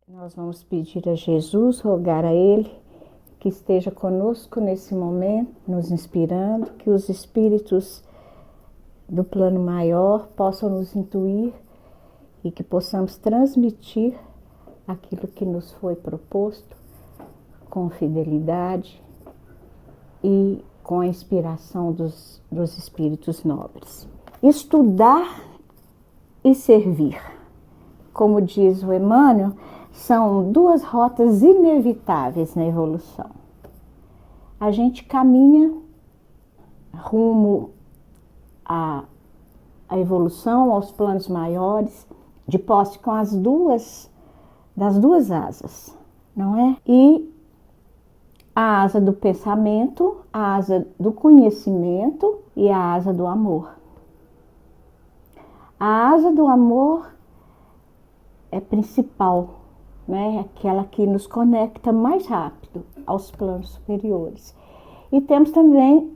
Nós vamos pedir a Jesus, rogar a Ele que esteja conosco nesse momento, nos inspirando, que os espíritos do plano maior possam nos intuir e que possamos transmitir aquilo que nos foi proposto com fidelidade e com a inspiração dos espíritos nobres. Estudar e servir, como diz o Emmanuel, são duas rotas inevitáveis na evolução. A gente caminha rumo à evolução, aos planos maiores, de posse com das duas asas, não é? E a asa do pensamento, a asa do conhecimento e a asa do amor. A asa do amor é principal, né? Aquela que nos conecta mais rápido aos planos superiores. E temos também,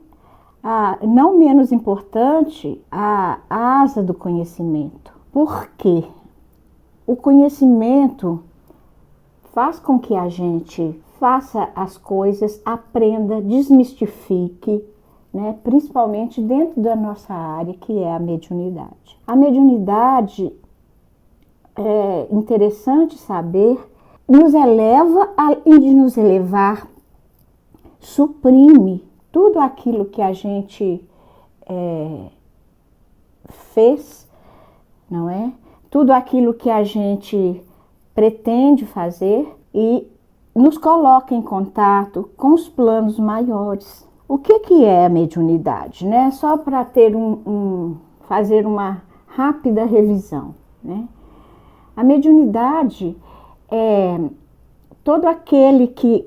não menos importante, a asa do conhecimento. Por quê? O conhecimento faz com que a gente faça as coisas, aprenda, desmistifique, né? Principalmente dentro da nossa área, que é a mediunidade. A mediunidade, é interessante saber, nos eleva e de nos elevar, suprime tudo aquilo que a gente fez, não é? Tudo aquilo que a gente pretende fazer e nos coloca em contato com os planos maiores. O que é a mediunidade, né? Só para ter fazer uma rápida revisão, né? A mediunidade é todo aquele que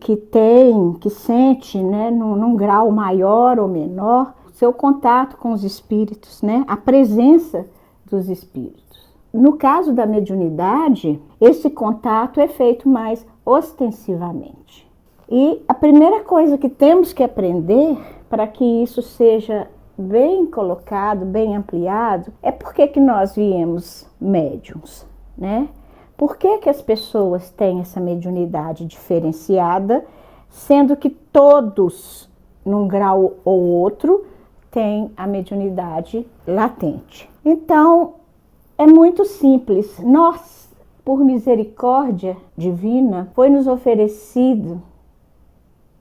sente, né, num grau maior ou menor, seu contato com os espíritos, né? A presença dos espíritos. No caso da mediunidade, esse contato é feito mais ostensivamente. E a primeira coisa que temos que aprender para que isso seja bem colocado, bem ampliado, é por que nós viemos médiuns, né? Por que as pessoas têm essa mediunidade diferenciada, sendo que todos, num grau ou outro, têm a mediunidade latente? Então, é muito simples. Nós, por misericórdia divina, foi-nos oferecido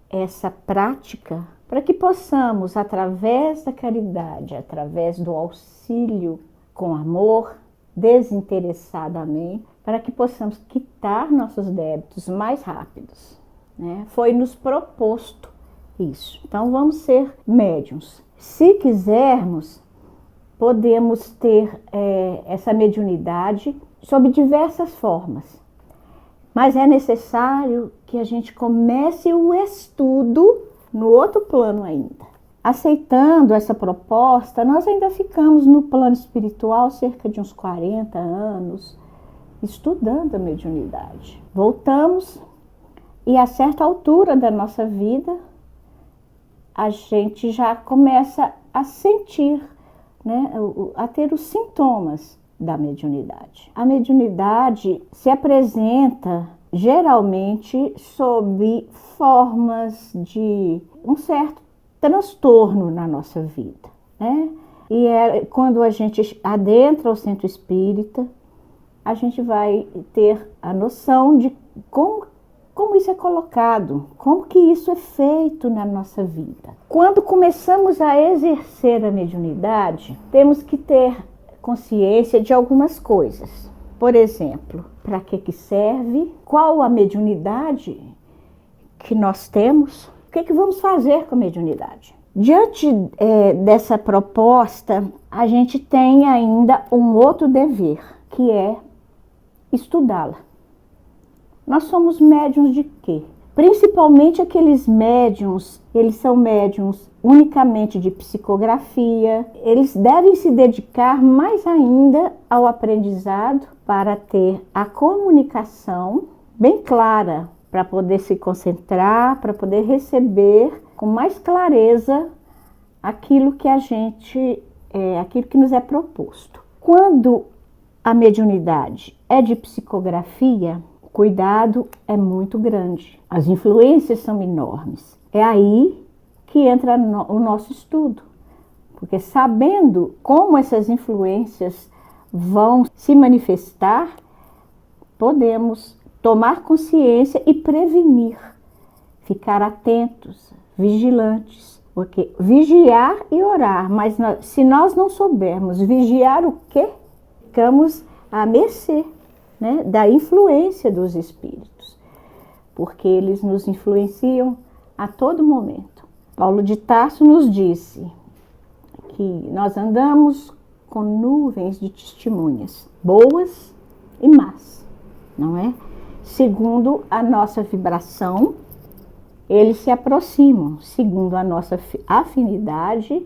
essa prática para que possamos, através da caridade, através do auxílio com amor, desinteressadamente, para que possamos quitar nossos débitos mais rápidos, né? Foi-nos proposto isso. Então, vamos ser médiuns. Se quisermos, podemos ter essa mediunidade sob diversas formas, mas é necessário que a gente comece o estudo no outro plano ainda. Aceitando essa proposta, nós ainda ficamos no plano espiritual cerca de uns 40 anos, estudando a mediunidade. Voltamos e a certa altura da nossa vida, a gente já começa a sentir, né, a ter os sintomas da mediunidade. A mediunidade se apresenta geralmente sob formas de um certo transtorno na nossa vida, né? E quando a gente adentra o centro espírita, a gente vai ter a noção de como isso é colocado, como que isso é feito na nossa vida. Quando começamos a exercer a mediunidade, temos que ter consciência de algumas coisas. Por exemplo, para que serve? Qual a mediunidade que nós temos? O que vamos fazer com a mediunidade? Diante dessa proposta, a gente tem ainda um outro dever, que é estudá-la. Nós somos médiuns de quê? Principalmente aqueles médiuns, eles são médiuns unicamente de psicografia, eles devem se dedicar mais ainda ao aprendizado para ter a comunicação bem clara, para poder se concentrar, para poder receber com mais clareza aquilo que aquilo que nos é proposto. Quando a mediunidade é de psicografia, cuidado é muito grande. As influências são enormes. É aí que entra o nosso estudo. Porque sabendo como essas influências vão se manifestar, podemos tomar consciência e prevenir, ficar atentos, vigilantes. Porque vigiar e orar, mas se nós não soubermos vigiar o quê? Ficamos à mercê, né, da influência dos espíritos, porque eles nos influenciam a todo momento. Paulo de Tarso nos disse que nós andamos com nuvens de testemunhas, boas e más, não é? Segundo a nossa vibração, eles se aproximam. Segundo a nossa afinidade,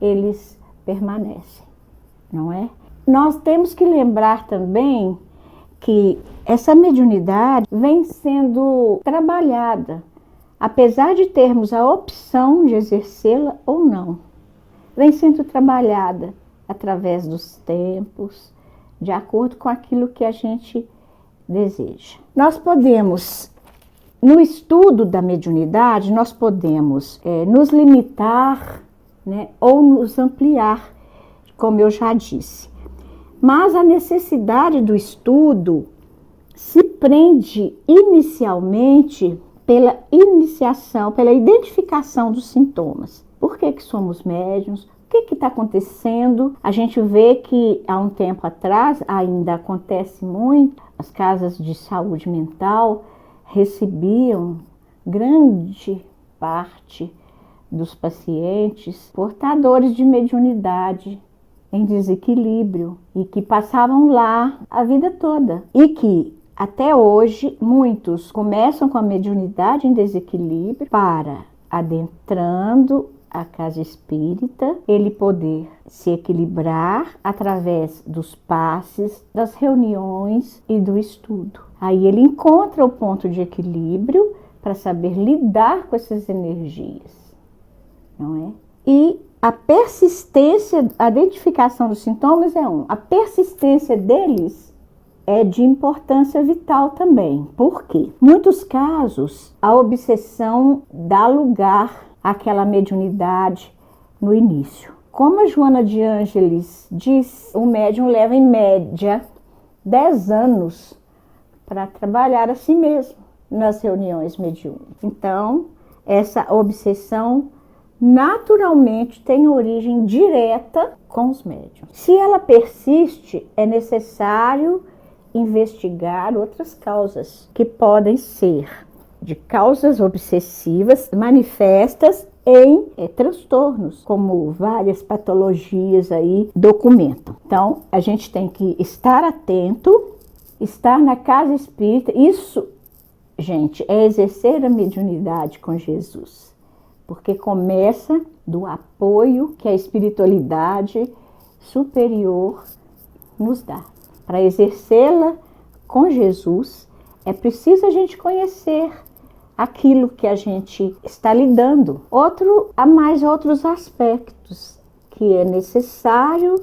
eles permanecem, não é? Nós temos que lembrar também que essa mediunidade vem sendo trabalhada, apesar de termos a opção de exercê-la ou não. Vem sendo trabalhada através dos tempos, de acordo com aquilo que a gente deseja. Nós podemos, no estudo da mediunidade, nós podemos nos limitar, né, ou nos ampliar, como eu já disse. Mas a necessidade do estudo se prende inicialmente pela iniciação, pela identificação dos sintomas. Por que somos médiuns? O que está acontecendo? A gente vê que há um tempo atrás, ainda acontece muito, as casas de saúde mental recebiam grande parte dos pacientes portadores de mediunidade em desequilíbrio e que passavam lá a vida toda e que até hoje muitos começam com a mediunidade em desequilíbrio para, adentrando a casa espírita, ele poder se equilibrar através dos passes, das reuniões e do estudo. Aí ele encontra o ponto de equilíbrio para saber lidar com essas energias, não é? E a persistência, a identificação dos sintomas é a persistência deles é de importância vital também. Por quê? Em muitos casos, a obsessão dá lugar àquela mediunidade no início. Como a Joana de Ângeles diz, o médium leva em média 10 anos para trabalhar a si mesmo nas reuniões mediúnicas. Então, essa obsessão naturalmente tem origem direta com os médiuns. Se ela persiste, é necessário investigar outras causas, que podem ser de causas obsessivas manifestas em transtornos, como várias patologias aí documentam. Então, a gente tem que estar atento, estar na casa espírita. Isso, gente, é exercer a mediunidade com Jesus. Porque começa do apoio que a espiritualidade superior nos dá. Para exercê-la com Jesus, é preciso a gente conhecer aquilo que a gente está lidando. Há mais outros aspectos que é necessário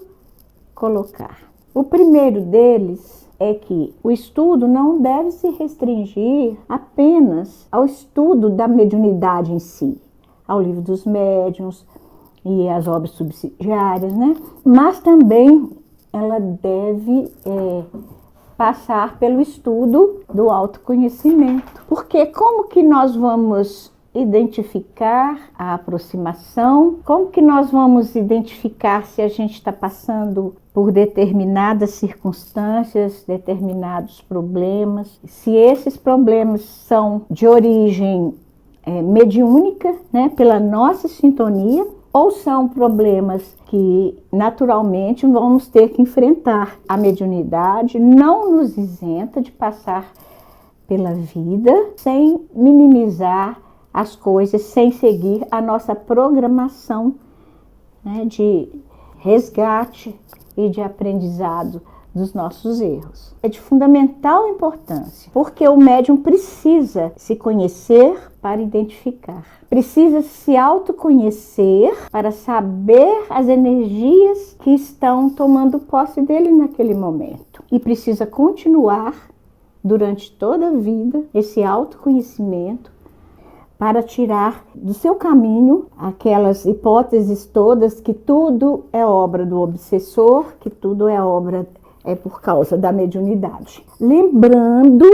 colocar. O primeiro deles é que o estudo não deve se restringir apenas ao estudo da mediunidade em si, ao livro dos médiuns e às obras subsidiárias, né? Mas também ela deve passar pelo estudo do autoconhecimento. Porque como que nós vamos identificar a aproximação? Como que nós vamos identificar se a gente está passando por determinadas circunstâncias, determinados problemas? Se esses problemas são de origem mediúnica, né, pela nossa sintonia, ou são problemas que naturalmente vamos ter que enfrentar. A mediunidade não nos isenta de passar pela vida sem minimizar as coisas, sem seguir a nossa programação, né, de resgate e de aprendizado dos nossos erros. É de fundamental importância, porque o médium precisa se conhecer para identificar. Precisa se autoconhecer para saber as energias que estão tomando posse dele naquele momento. E precisa continuar durante toda a vida esse autoconhecimento para tirar do seu caminho aquelas hipóteses todas que tudo é obra do obsessor, que tudo é por causa da mediunidade. Lembrando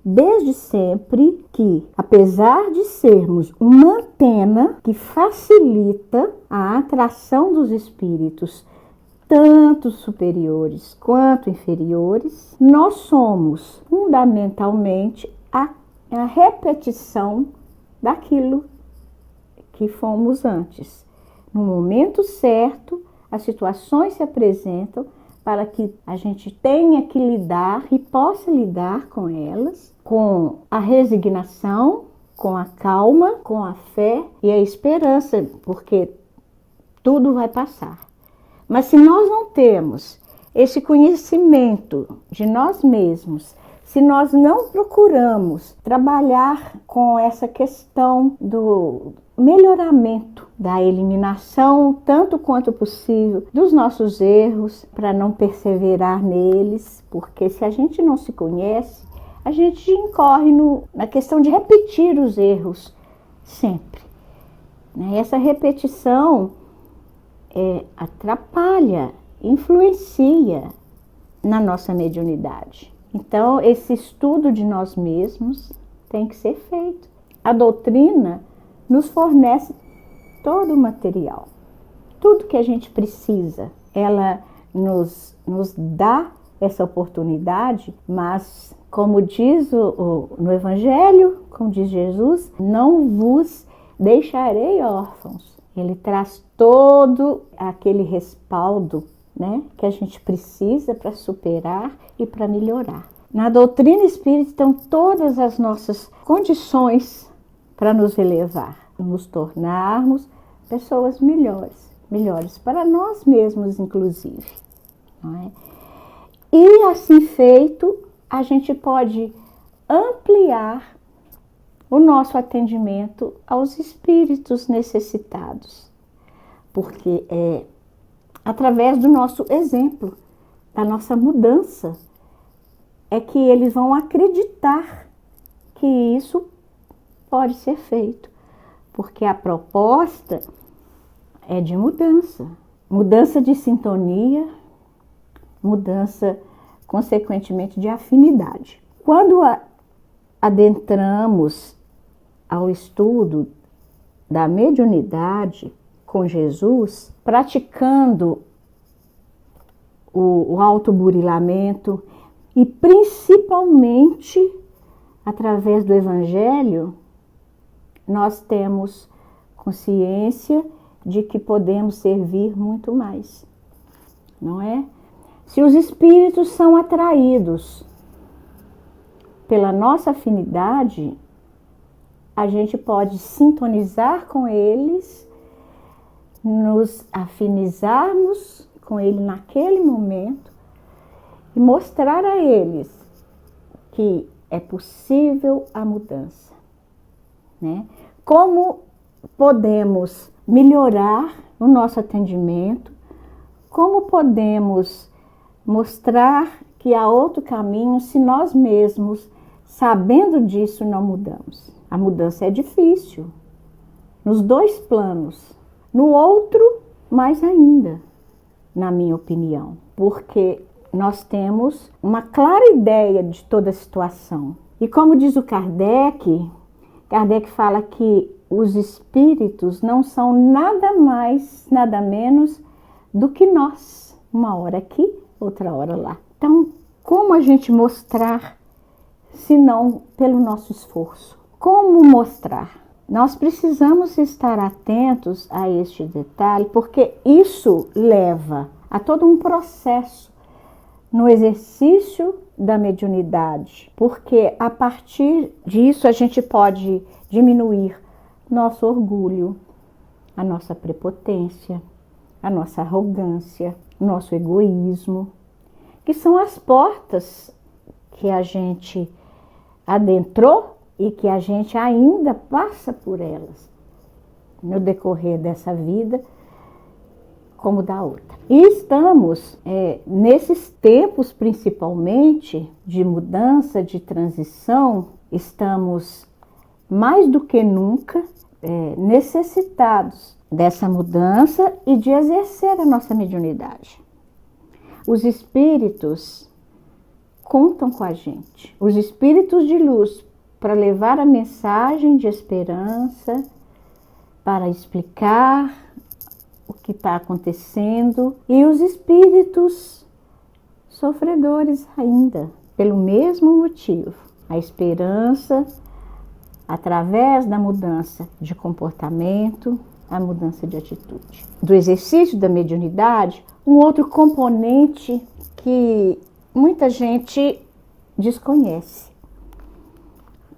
desde sempre que, apesar de sermos uma antena que facilita a atração dos espíritos, tanto superiores quanto inferiores, nós somos fundamentalmente a repetição daquilo que fomos antes. No momento certo, as situações se apresentam para que a gente tenha que lidar e possa lidar com elas, com a resignação, com a calma, com a fé e a esperança, porque tudo vai passar. Mas se nós não temos esse conhecimento de nós mesmos, se nós não procuramos trabalhar com essa questão do melhoramento, da eliminação, tanto quanto possível, dos nossos erros, para não perseverar neles, porque se a gente não se conhece, a gente incorre na questão de repetir os erros sempre. Essa repetição atrapalha, influencia na nossa mediunidade. Então, esse estudo de nós mesmos tem que ser feito. A doutrina nos fornece todo o material, tudo que a gente precisa. Ela nos dá essa oportunidade, mas, como diz no Evangelho, como diz Jesus, não vos deixarei órfãos. Ele traz todo aquele respaldo, que a gente precisa para superar e para melhorar. Na doutrina espírita estão todas as nossas condições para nos elevar, nos tornarmos pessoas melhores para nós mesmos, inclusive. E assim feito, a gente pode ampliar o nosso atendimento aos espíritos necessitados, porque é através do nosso exemplo, da nossa mudança, é que eles vão acreditar que isso pode ser feito, porque a proposta é de mudança de sintonia, mudança, consequentemente, de afinidade. Quando adentramos ao estudo da mediunidade com Jesus, praticando o autoburilamento e principalmente através do Evangelho, nós temos consciência de que podemos servir muito mais, não é? Se os espíritos são atraídos pela nossa afinidade, a gente pode sintonizar com eles, nos afinizarmos com ele naquele momento e mostrar a eles que é possível a mudança, Como podemos melhorar o nosso atendimento, como podemos mostrar que há outro caminho se nós mesmos, sabendo disso, não mudamos. A mudança é difícil, nos dois planos. No outro, mais ainda, na minha opinião, porque nós temos uma clara ideia de toda a situação. E como diz o Kardec fala que os espíritos não são nada mais, nada menos do que nós. Uma hora aqui, outra hora lá. Então, como a gente mostrar, se não pelo nosso esforço? Como mostrar? Nós precisamos estar atentos a este detalhe, porque isso leva a todo um processo no exercício da mediunidade, porque a partir disso a gente pode diminuir nosso orgulho, a nossa prepotência, a nossa arrogância, nosso egoísmo, que são as portas que a gente adentrou e que a gente ainda passa por elas no decorrer dessa vida, como da outra. E estamos, nesses tempos principalmente, de mudança, de transição, estamos mais do que nunca necessitados dessa mudança e de exercer a nossa mediunidade. Os espíritos contam com a gente, os espíritos de luz, para levar a mensagem de esperança, para explicar o que está acontecendo, e os espíritos sofredores ainda, pelo mesmo motivo, a esperança através da mudança de comportamento, a mudança de atitude. Do exercício da mediunidade, um outro componente que muita gente desconhece,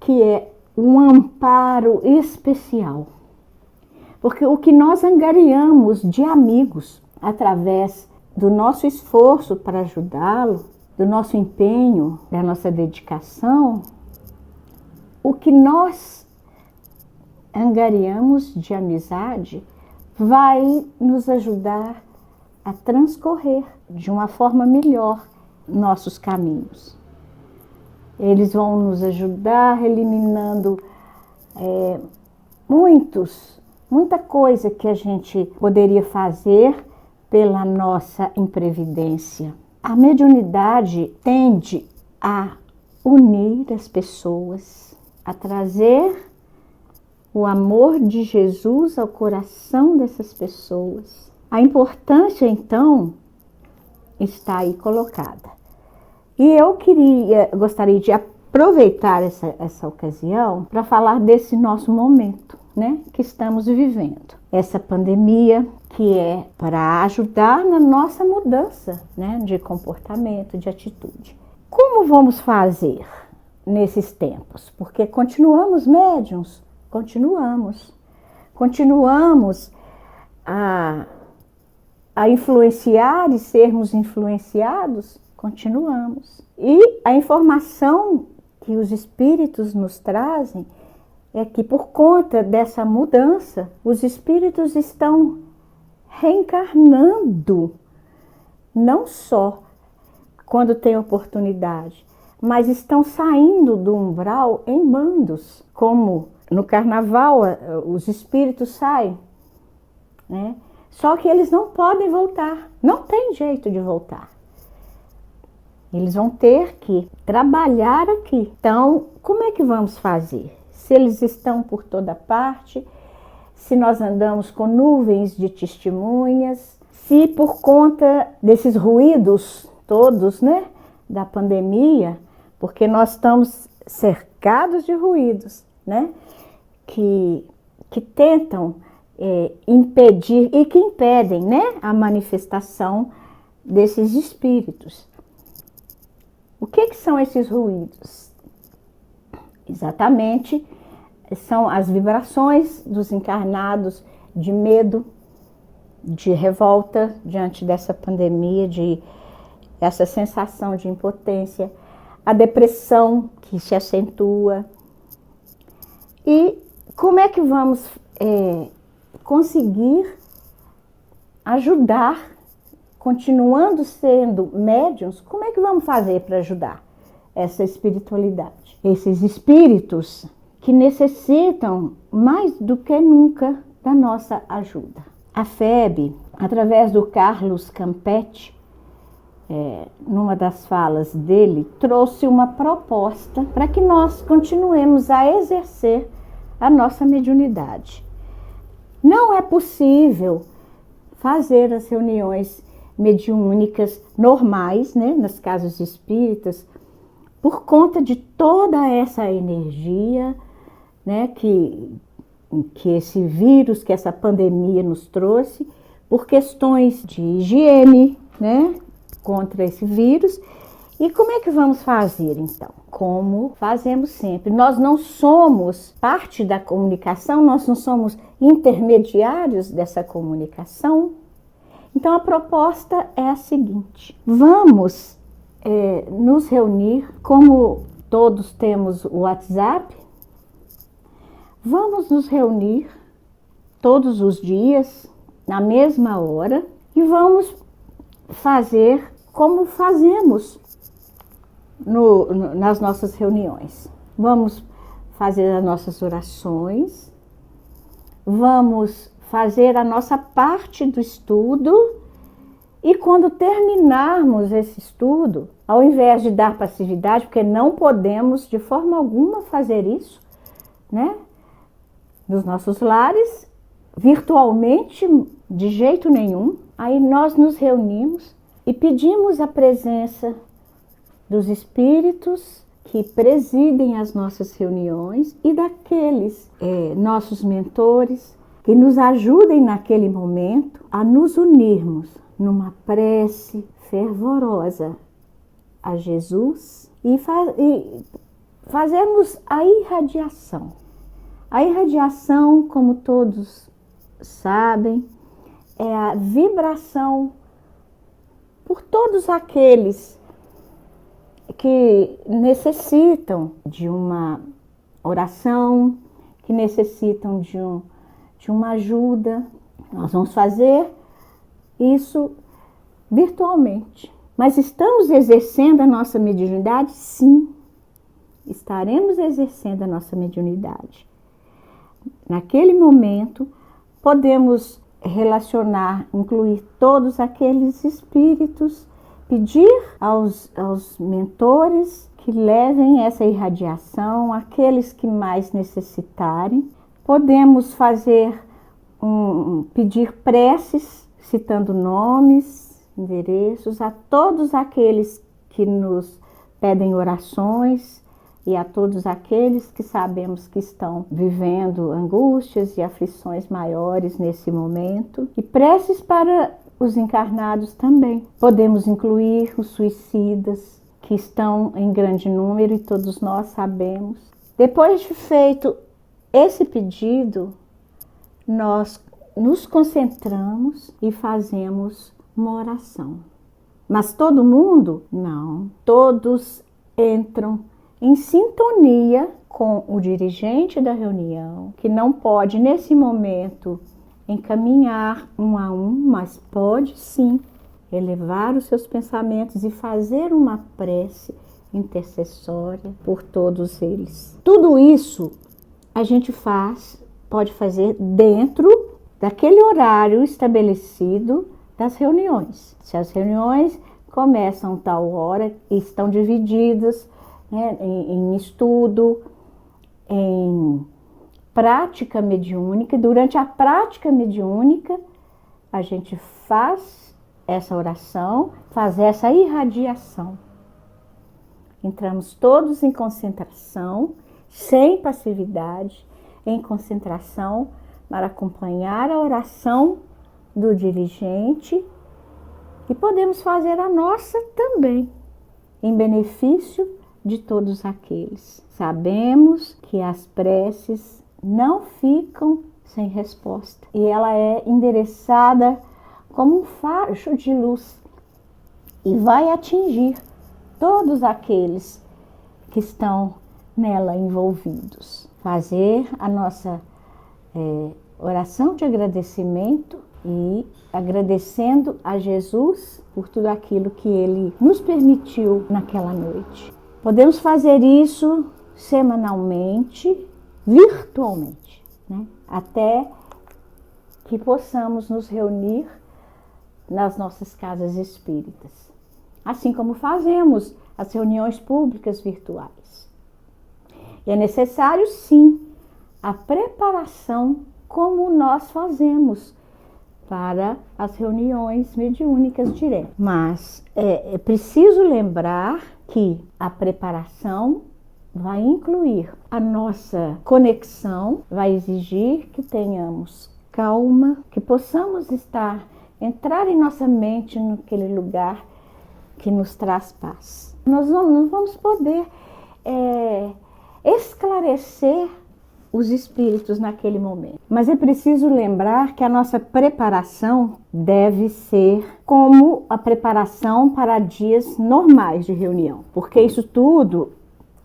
que é um amparo especial. Porque o que nós angariamos de amigos através do nosso esforço para ajudá-lo, do nosso empenho, da nossa dedicação, o que nós angariamos de amizade vai nos ajudar a transcorrer de uma forma melhor nossos caminhos. Eles vão nos ajudar eliminando muita coisa que a gente poderia fazer pela nossa imprevidência. A mediunidade tende a unir as pessoas, a trazer o amor de Jesus ao coração dessas pessoas. A importância, então, está aí colocada. E eu gostaria de aproveitar essa ocasião para falar desse nosso momento, né, que estamos vivendo. Essa pandemia que é para ajudar na nossa mudança, né, de comportamento, de atitude. Como vamos fazer nesses tempos? Porque continuamos médiuns, continuamos a influenciar e sermos influenciados, continuamos. E a informação que os espíritos nos trazem é que, por conta dessa mudança, os espíritos estão reencarnando, não só quando tem oportunidade, mas estão saindo do umbral em bandos, como no carnaval os espíritos saem, né? Só que eles não podem voltar, não tem jeito de voltar. Eles vão ter que trabalhar aqui. Então, como é que vamos fazer? Se eles estão por toda parte, se nós andamos com nuvens de testemunhas, se por conta desses ruídos todos, né, da pandemia, porque nós estamos cercados de ruídos, né, que tentam impedir e que impedem, né, a manifestação desses espíritos. O que são esses ruídos? Exatamente, são as vibrações dos encarnados de medo, de revolta diante dessa pandemia, de essa sensação de impotência, a depressão que se acentua. E como é que vamos conseguir ajudar, continuando sendo médiuns, como é que vamos fazer para ajudar essa espiritualidade? Esses espíritos que necessitam mais do que nunca da nossa ajuda. A FEB, através do Carlos Campetti, numa das falas dele, trouxe uma proposta para que nós continuemos a exercer a nossa mediunidade. Não é possível fazer as reuniões mediúnicas normais, né, nas casas espíritas, por conta de toda essa energia, né, que esse vírus, que essa pandemia nos trouxe, por questões de higiene, né, contra esse vírus. E como é que vamos fazer, então? Como fazemos sempre. Nós não somos parte da comunicação, nós não somos intermediários dessa comunicação. Então, a proposta é a seguinte: vamos nos reunir, como todos temos o WhatsApp, vamos nos reunir todos os dias, na mesma hora, e E vamos fazer como fazemos nas nossas reuniões. Vamos fazer as nossas orações, vamos fazer a nossa parte do estudo e quando terminarmos esse estudo, ao invés de dar passividade, porque não podemos de forma alguma fazer isso, né? Nos nossos lares, virtualmente, de jeito nenhum, aí nós nos reunimos e pedimos a presença dos espíritos que presidem as nossas reuniões e daqueles nossos mentores que nos ajudem naquele momento a nos unirmos numa prece fervorosa a Jesus e fazermos a irradiação. A irradiação, como todos sabem, é a vibração por todos aqueles que necessitam de uma oração, que necessitam de uma ajuda. Nós vamos fazer isso virtualmente. Mas estamos exercendo a nossa mediunidade? Sim, estaremos exercendo a nossa mediunidade. Naquele momento, podemos relacionar, incluir todos aqueles espíritos, pedir aos mentores que levem essa irradiação, aqueles que mais necessitarem. Podemos pedir preces, citando nomes, endereços, a todos aqueles que nos pedem orações e a todos aqueles que sabemos que estão vivendo angústias e aflições maiores nesse momento. E preces para os encarnados também. Podemos incluir os suicidas, que estão em grande número e todos nós sabemos. Depois de feito esse pedido, nós nos concentramos e fazemos uma oração. Mas todo mundo? Não. Todos entram em sintonia com o dirigente da reunião, que não pode nesse momento encaminhar um a um, mas pode sim elevar os seus pensamentos e fazer uma prece intercessória por todos eles. Tudo isso a gente pode fazer dentro daquele horário estabelecido das reuniões. Se as reuniões começam tal hora e estão divididas, né, em estudo, em prática mediúnica, durante a prática mediúnica, a gente faz essa oração, faz essa irradiação. Entramos todos em concentração, sem passividade, em concentração para acompanhar a oração do dirigente e podemos fazer a nossa também, em benefício de todos aqueles. Sabemos que as preces não ficam sem resposta e ela é endereçada como um facho de luz e vai atingir todos aqueles que estão nela envolvidos. Fazer a nossa oração de agradecimento e agradecendo a Jesus por tudo aquilo que Ele nos permitiu naquela noite. Podemos fazer isso semanalmente, virtualmente, né? Até que possamos nos reunir nas nossas casas espíritas, assim como fazemos as reuniões públicas virtuais. E é necessário, sim, a preparação como nós fazemos para as reuniões mediúnicas diretas. Mas é preciso lembrar que a preparação vai incluir a nossa conexão, vai exigir que tenhamos calma, que possamos entrar em nossa mente naquele lugar que nos traz paz. Nós não vamos poder esclarecer os espíritos naquele momento. Mas é preciso lembrar que a nossa preparação deve ser como a preparação para dias normais de reunião, porque isso tudo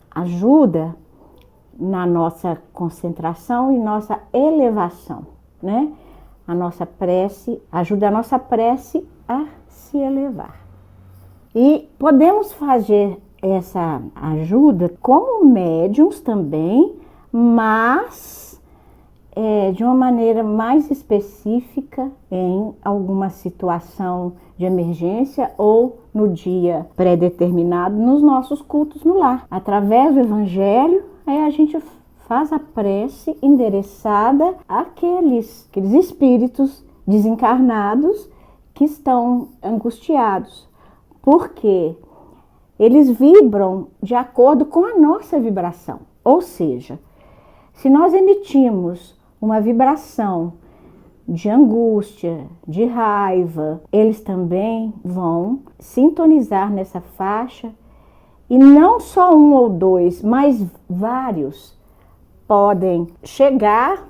ajuda na nossa concentração e nossa elevação, né? a nossa prece, ajuda a nossa prece a se elevar. E podemos fazer essa ajuda como médiums também, mas de uma maneira mais específica em alguma situação de emergência ou no dia pré-determinado nos nossos cultos no lar. Através do Evangelho, a gente faz a prece endereçada àqueles espíritos desencarnados que estão angustiados, porque eles vibram de acordo com a nossa vibração. Ou seja, se nós emitimos uma vibração de angústia, de raiva, eles também vão sintonizar nessa faixa, e não só um ou dois, mas vários podem chegar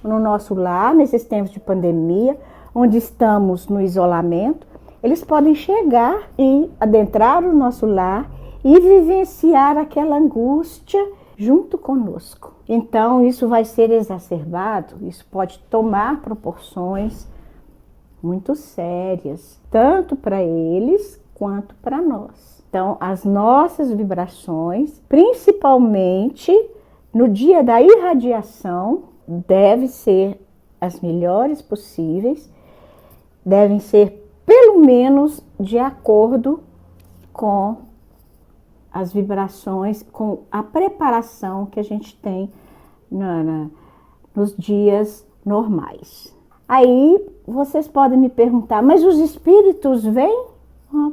no nosso lar, nesses tempos de pandemia, onde estamos no isolamento. Eles podem chegar e adentrar o nosso lar e vivenciar aquela angústia junto conosco. Então, isso vai ser exacerbado, isso pode tomar proporções muito sérias, tanto para eles quanto para nós. Então, as nossas vibrações, principalmente no dia da irradiação, devem ser as melhores possíveis, devem ser pelo menos de acordo com as vibrações, com a preparação que a gente tem nos dias normais. Aí vocês podem me perguntar, mas os espíritos vêm?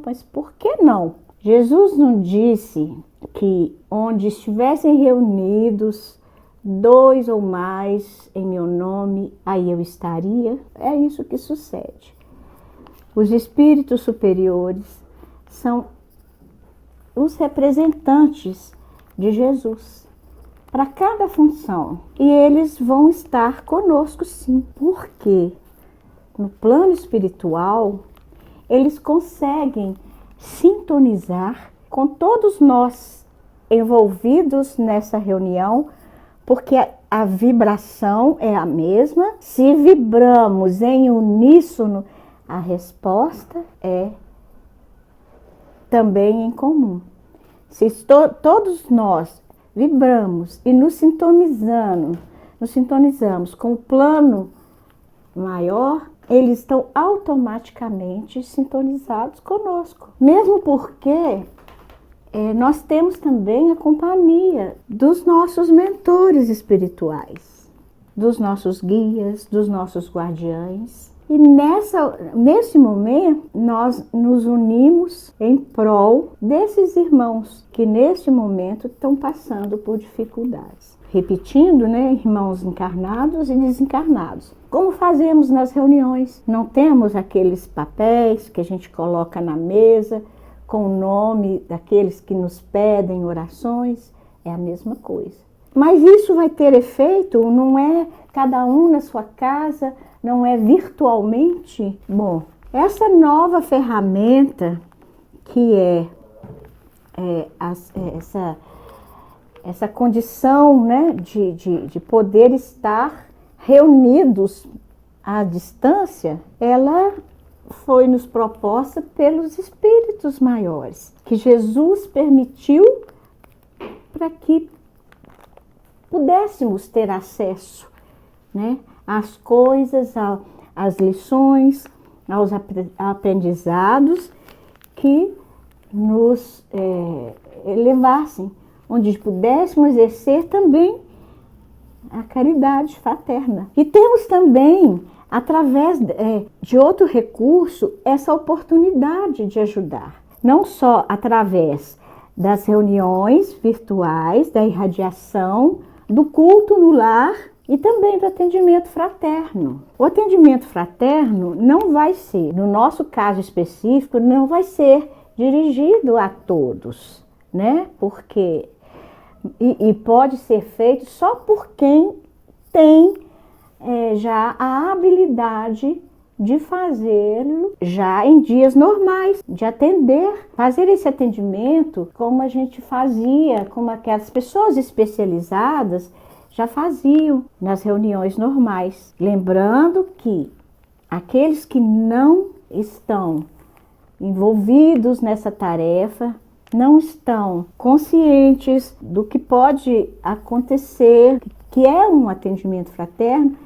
Mas por que não? Jesus não disse que onde estivessem reunidos 2 ou mais em meu nome, aí eu estaria? É isso que sucede. Os espíritos superiores são os representantes de Jesus para cada função. E eles vão estar conosco sim, porque no plano espiritual eles conseguem sintonizar com todos nós envolvidos nessa reunião, porque a vibração é a mesma. Se vibramos em uníssono, a resposta é também em comum. Se todos nós vibramos e nos sintonizamos com o plano maior, eles estão automaticamente sintonizados conosco. Mesmo porque nós temos também a companhia dos nossos mentores espirituais, dos nossos guias, dos nossos guardiães. E nesse momento, nós nos unimos em prol desses irmãos que neste momento estão passando por dificuldades. Repetindo, irmãos encarnados e desencarnados. Como fazemos nas reuniões? Não temos aqueles papéis que a gente coloca na mesa com o nome daqueles que nos pedem orações? É a mesma coisa. Mas isso vai ter efeito, não é cada um na sua casa, não é virtualmente? Bom, essa nova ferramenta que essa condição de poder estar reunidos à distância, ela foi nos proposta pelos espíritos maiores, que Jesus permitiu para que pudéssemos ter acesso às coisas, às lições, aos aprendizados que nos elevassem, onde pudéssemos exercer também a caridade fraterna. E temos também, através de outro recurso, essa oportunidade de ajudar, não só através das reuniões virtuais, da irradiação, do culto no lar e também do atendimento fraterno. O atendimento fraterno não vai ser, no nosso caso específico, não vai ser dirigido a todos, porque e pode ser feito só por quem tem já a habilidade de fazê-lo já em dias normais, de fazer esse atendimento como a gente fazia, como aquelas pessoas especializadas já faziam nas reuniões normais. Lembrando que aqueles que não estão envolvidos nessa tarefa, não estão conscientes do que pode acontecer, que é um atendimento fraterno,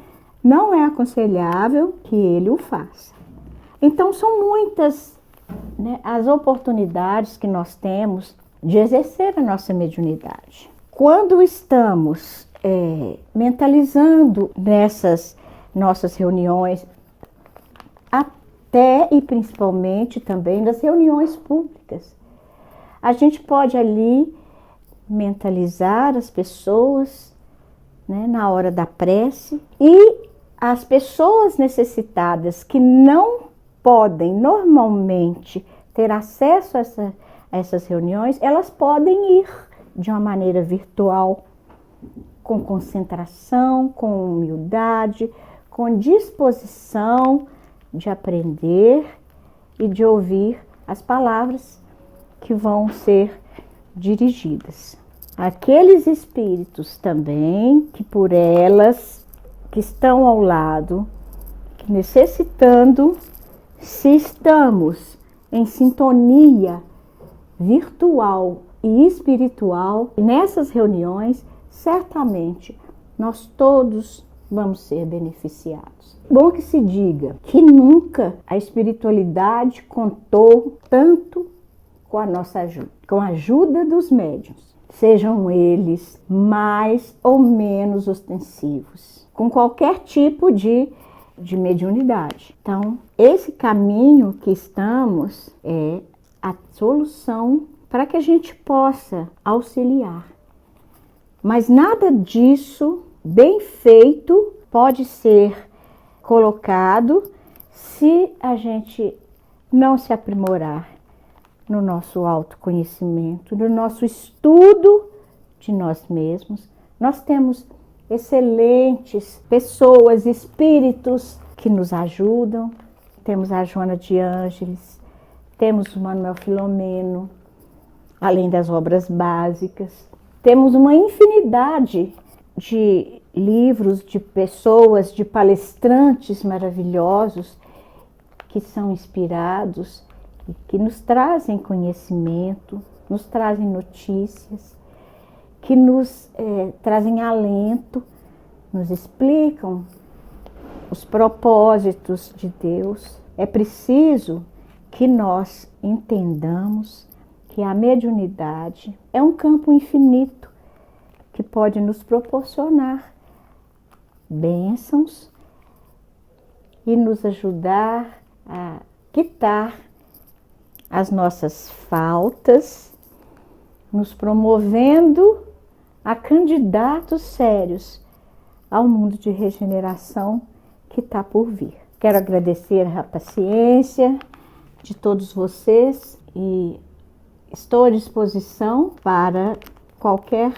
não é aconselhável que ele o faça. Então, são muitas, né, as oportunidades que nós temos de exercer a nossa mediunidade. Quando estamos mentalizando nessas nossas reuniões, até e principalmente também nas reuniões públicas, a gente pode ali mentalizar as pessoas, né, na hora da prece, e as pessoas necessitadas que não podem normalmente ter acesso a essas reuniões, elas podem ir de uma maneira virtual, com concentração, com humildade, com disposição de aprender e de ouvir as palavras que vão ser dirigidas. Aqueles espíritos também que por elas, que estão ao lado, que necessitando, se estamos em sintonia virtual e espiritual, nessas reuniões, certamente nós todos vamos ser beneficiados. Bom que se diga que nunca a espiritualidade contou tanto com a nossa ajuda, com a ajuda dos médiuns, sejam eles mais ou menos ostensivos, com qualquer tipo de mediunidade. Então, esse caminho que estamos é a solução para que a gente possa auxiliar. Mas nada disso, bem feito, pode ser colocado se a gente não se aprimorar no nosso autoconhecimento, no nosso estudo de nós mesmos. Nós temos excelentes pessoas, espíritos que nos ajudam. Temos a Joana de Ângeles, temos o Manuel Filomeno, além das obras básicas. Temos uma infinidade de livros, de pessoas, de palestrantes maravilhosos que são inspirados e que nos trazem conhecimento, nos trazem notícias, que nos trazem alento, nos explicam os propósitos de Deus. É preciso que nós entendamos que a mediunidade é um campo infinito que pode nos proporcionar bênçãos e nos ajudar a quitar as nossas faltas, nos promovendo a candidatos sérios ao mundo de regeneração que está por vir. Quero agradecer a paciência de todos vocês e estou à disposição para qualquer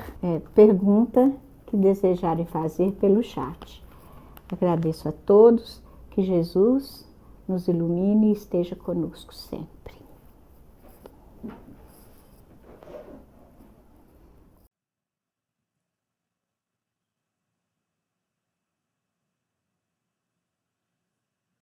pergunta que desejarem fazer pelo chat. Agradeço a todos, que Jesus nos ilumine e esteja conosco sempre.